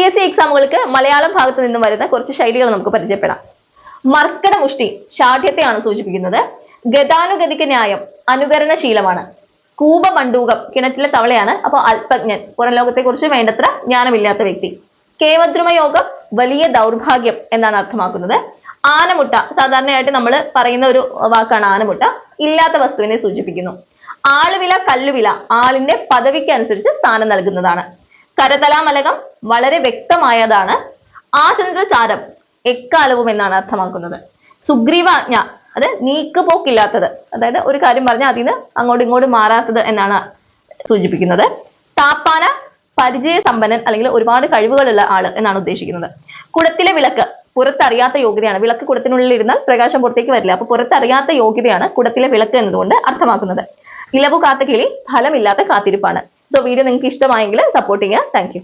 PSC എക്സാമുകൾക്ക് Malayalam ഭാഗത്ത് നിന്നും വരുന്ന കുറച്ച് ശൈലികൾ നമുക്ക് പരിചയപ്പെടാം. മർക്കട മുഷ്ടി ഷാഠ്യത്തെയാണ് സൂചിപ്പിക്കുന്നത്. ഗതാനുഗതിക ന്യായം അനുകരണശീലമാണ്. കൂപമണ്ഡൂകം കിണറ്റിലെ തവളയാണ്. അപ്പോൾ അല്പജ്ഞൻ, പുറം ലോകത്തെ കുറിച്ച് വേണ്ടത്ര ജ്ഞാനമില്ലാത്ത വ്യക്തി. കേമദ്രുമയോഗം വലിയ ദൗർഭാഗ്യം എന്നാണ് അർത്ഥമാക്കുന്നത്. ആനമുട്ട സാധാരണയായിട്ട് നമ്മൾ പറയുന്ന ഒരു വാക്കാണ് ആനമുട്ട. ഇല്ലാത്ത വസ്തുവിനെ സൂചിപ്പിക്കുന്നു. ആളുവില കല്ലുവില ആളിന്റെ പദവിക്ക് അനുസരിച്ച് സ്ഥാനം നൽകുന്നതാണ്. കരതലാമലകം വളരെ വ്യക്തമായതാണ്. ആചന്ദ്രചാരം എക്കാലവും എന്നാണ് അർത്ഥമാക്കുന്നത്. സുഗ്രീവാജ്ഞ അത് നീക്കുപോക്കില്ലാത്തത്, അതായത് ഒരു കാര്യം പറഞ്ഞാൽ അതിന് അങ്ങോട്ടും ഇങ്ങോട്ടും മാറാത്തത് എന്നാണ് സൂചിപ്പിക്കുന്നത്. താപ്പാന പരിചയസമ്പന്നൻ അല്ലെങ്കിൽ ഒരുപാട് കഴിവുകളുള്ള ആള് എന്നാണ് ഉദ്ദേശിക്കുന്നത്. കുടത്തിലെ വിളക്ക് പുറത്തറിയാത്ത യോഗ്യതയാണ്. വിളക്ക് കുടത്തിനുള്ളിൽ ഇരുന്നാൽ പ്രകാശം പുറത്തേക്ക് വരില്ല. അപ്പൊ പുറത്തറിയാത്ത യോഗ്യതയാണ് കുടത്തിലെ വിളക്ക് എന്നതുകൊണ്ട് അർത്ഥമാക്കുന്നത്. ഇലവു കാത്ത കിളി ഫലമില്ലാത്ത കാത്തിരിപ്പാണ്. സോ വീഡിയോ നിങ്ങൾക്ക് ഇഷ്ടമായെങ്കിൽ സപ്പോർട്ട് ചെയ്യുക. Thank you.